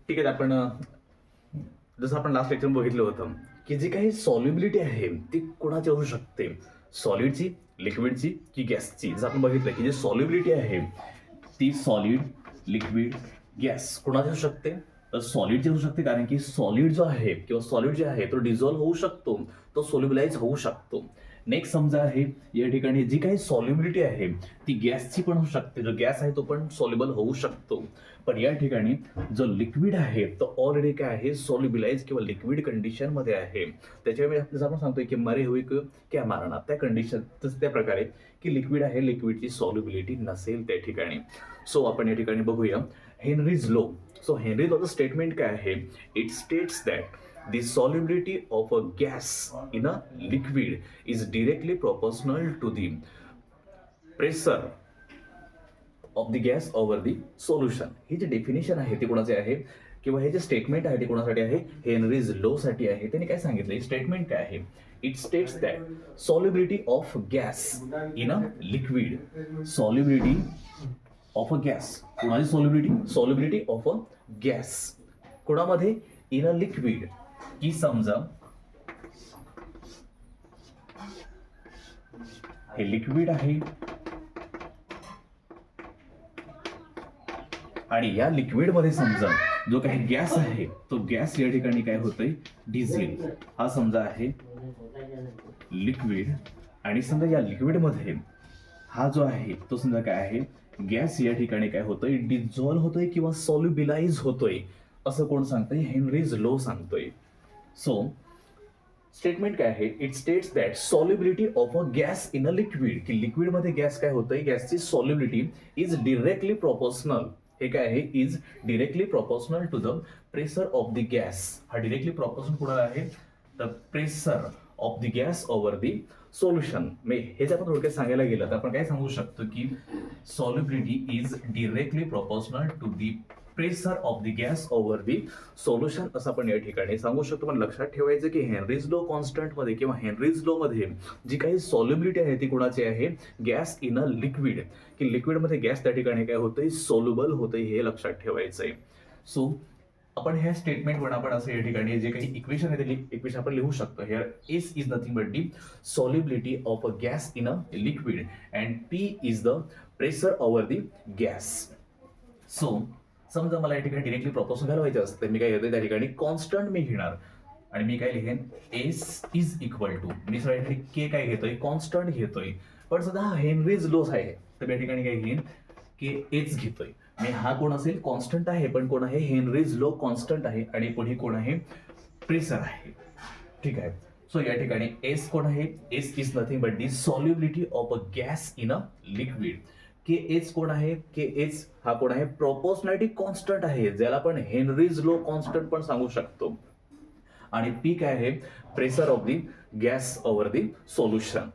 ठीक आहे. आपण जसं आपण लास्ट लेक्चर बघितलं होतं की जी काही सॉल्युबिलिटी आहे ती कोणाची असू शकते, सॉलिडची, लिक्विडची की गॅसची. जसं आपण बघितलं की जी सॉल्युबिलिटी आहे ती सॉलिड, लिक्विड, गॅस कोणाची असू शकते, तर सॉलिडची असू शकते. कारण की सॉलिड जो आहे किंवा सॉलिड जे आहे तो डिझॉल्व्ह होऊ शकतो, तो सोल्युबलाइज होऊ शकतो. नेक्स्ट समजा आहे या ठिकाणी जी काही सॉल्युबिलिटी आहे ती गॅसची पण होऊ शकते. जो गॅस आहे तो पण सॉल्युबल होऊ शकतो. पण या ठिकाणी जो लिक्विड आहे तो ऑलरेडी काय आहे, सॉल्युबलाइज किंवा लिक्विड कंडिशन मध्ये आहे. त्याच्यामुळे जसं आपण सांगतोय की मरे हुई क्या मारणार, त्या कंडिशन तसं त्या प्रकारे की लिक्विड आहे, लिक्विडची सॉल्युबिलिटी नसेल त्या ठिकाणी. सो आपण या ठिकाणी बघूया हेनरीज लॉ. सो हेनरीज लॉचं स्टेटमेंट काय आहे, it states that the solubility of a gas in a liquid is directly proportional to the pressure of the gas over the solution. ही जी डेफिनेशन आहे ती कोणाचे आहे किंवा हे जे स्टेटमेंट आहे ते कोणासाठी आहे, हेनरीज लॉ साठी आहे. त्यांनी काय सांगितलं, स्टेटमेंट काय आहे, it states that solubility of gas in a liquid, solubility of a gas, कोणाची solubility, solubility of a gas कोणामध्ये, इन अ लिक्विड. की समजा हे लिक्विड आहे आणि या लिक्विड मध्ये समजा जो काही गॅस आहे तो गॅस या ठिकाणी काय होतंय, डिझेल. हा समजा आहे लिक्विड आणि समजा या लिक्विड मध्ये हा जो आहे तो समजा काय आहे, गॅस या ठिकाणी काय होतोय, डिझॉल्व्ह होतोय किंवा सॉल्युबिलाइज होतोय. असं कोण सांगतोय, हेनरीज लॉ सांगतोय. सो स्टेटमेंट काय आहे, it states that solubility of a gas in a liquid, की लिक्विड मध्ये गॅस काय होतंय, गॅसची सॉल्युबिलिटी इज डिरेक्टली प्रोपोर्शनल. हे काय आहे, is directly proportional to the pressure of the gas. हा डिरेक्टली प्रोपोर्शनल कुणाला आहे, the pressure of the gas over the solution. हे जर आपण थोडक्यात सांगायला गेलं तर आपण काय सांगू शकतो की solubility is directly proportional to the pressure of the gas over the solution, असं आपण या ठिकाणी सांगू शकतो. पण लक्षात ठेवायचं की हेनरीज लॉ कॉन्स्टंट मध्ये किंवा हेनरीज लॉ मध्ये जी काही सॉल्युबिलिटी आहे ती कोणाची आहे, गॅस इन अ लिक्विड, की लिक्विड मध्ये गॅस त्या ठिकाणी काय होतंय, सोल्युबल होतंय, हे लक्षात ठेवायचंय. सो आपण ह्या स्टेटमेंटवर आपण असं या ठिकाणी जे काही इक्वेशन आहे ते इक्वेशन आपण लिहू शकतो. Here S is nothing but the solubility of a gas in a liquid and P is the pressure over the gas. So समजा मला या ठिकाणी डिरेक्टली प्रोपोर्शनल घालवायचं असतं, मी काय घेतोय त्या ठिकाणी कॉन्स्टंट मी घेणार आणि मी काय लिहेन, एस इज इक्वल टू, मी सगळ्या ठिकाणी के काय घेतोय, कॉन्स्टंट घेतोय. पण सध्या हा हेनरीज लॉ आहे तर या ठिकाणी काय घेईन, के एच घेतोय. मी हा कोण असेल, कॉन्स्टंट आहे, पण कोण आहे, हेनरीज लॉ कॉन्स्टंट आहे आणि पुढे कोण आहे, प्रेशर आहे. ठीक आहे. सो या ठिकाणी एस कोण आहे, S is nothing but the solubility of a gas in a liquid. K H कोण आहे, के एच हा कोण आहे, प्रोपोर्शनॅलिटी कॉन्स्टंट आहे, ज्याला आपण हेनरीज लॉ कॉन्स्टंट पण सांगू शकतो. आणि पी काय आहे, pressure of the gas over the solution.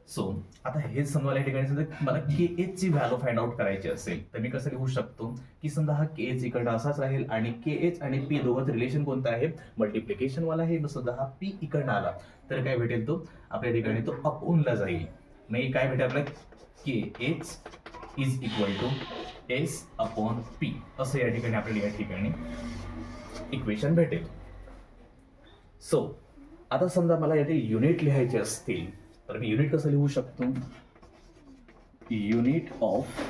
So आता हे समजा या ठिकाणी समजा मला के एच ची व्हॅल्यू फाइंड आउट करायची असेल तर मी कसं लिहू शकतो, की समजा हा के एच इकडं असाच राहील आणि के एच आणि पी दोघांचं रिलेशन कोणतं आहे, मल्टिप्लिकेशन वाला आहे. समजा हा पी इकडनं आला तर काय भेटेल, तो आपल्या ठिकाणी तो अपॉनला जाईल. नाही काय भेटेल आपल्याला, K H is equal to S upon P, असं या ठिकाणी आपल्याला या ठिकाणी इक्वेशन भेटेल. सो आता समजा मला याचे युनिट लिहायचे असतील तर मी युनिट कसं लिहू शकतो, युनिट ऑफ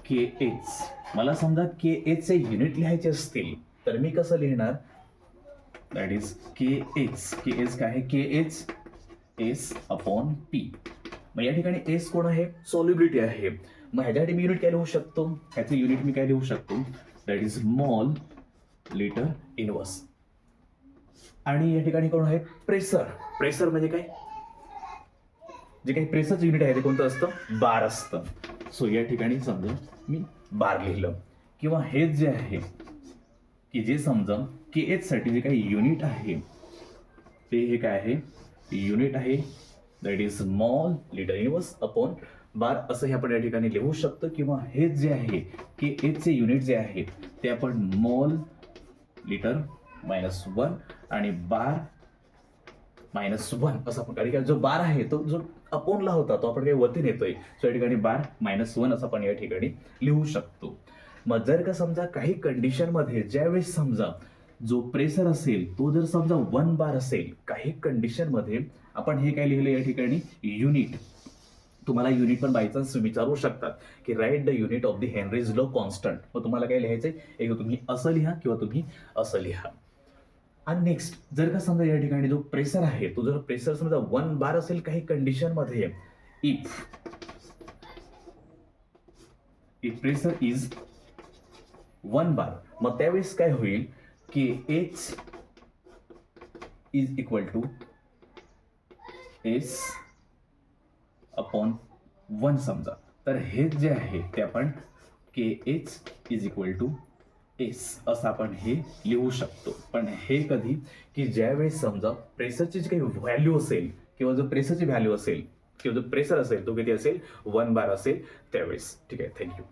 के एच. मला समजा के एच चे युनिट लिहायचे असतील तर मी कसं लिहिणार, that is K H. K H काय आहे, के एच एस अपॉन पी. मग या ठिकाणी एस कोण आहे, सॉल्युबिलिटी आहे. मग ह्याच्यासाठी मी युनिट काय लिहू शकतो, ह्याचे युनिट मी काय लिहू शकतो, that is mol litre inverse. आणि या ठिकाणी कोण आहे, प्रेशर. प्रेशर म्हणजे काय, जे काही प्रेशरचं युनिट आहे ते कोणतं असतं, बार असतं. सो या ठिकाणी समजा मी बार लिहिलं. किंवा हे जे आहे की जे समजा के एच साठी जे काही युनिट आहे ते हे काय आहे, युनिट आहे, that is mol litre inverse upon bar, असं हे आपण या ठिकाणी लिहू शकतो. किंवा हे जे आहे के एच चे युनिट जे आहे ते आपण मॉल लिटर -1 आणि बार -1 असं आपण, कारण जो बार आहे तो जो अपॉनला होता तो आपण काही वरती नेतोय. सो या ठिकाणी बार -1 असं आपण या ठिकाणी लिहू शकतो. मग जर का समजा काही कंडिशनमध्ये ज्यावेळेस समजा जो प्रेशर असेल तो जर समजा 1 बार असेल, काही कंडिशनमध्ये आपण हे काय लिहिलं या ठिकाणी युनिट. तुम्हाला युनिट पण बाय चान्स विचारू शकतात की write the unit of the Henry's law constant. मग तुम्हाला काय लिहायचंय, एक तुम्ही असं लिहा किंवा तुम्ही असं लिहा. आणि नेक्स्ट जर का समजा या ठिकाणी जो प्रेशर आहे तो जर प्रेशर समजा 1 बार असेल काही कंडिशनमध्ये, इफ प्रेशर इज 1 बार, मग त्यावेळेस काय होईल की H is equal to S upon 1 समजा. तर हे जे आहे ते आपण K H is equal to S असं आपण हे लिहू शकतो. पण हे कधी की ज्यावेळेस समजा प्रेशरची जी काही व्हॅल्यू असेल किंवा जो प्रेशरची व्हॅल्यू असेल किंवा जो प्रेशर असेल तो किती असेल 1 बार असेल त्यावेळेस. ठीक आहे, थँक्यू.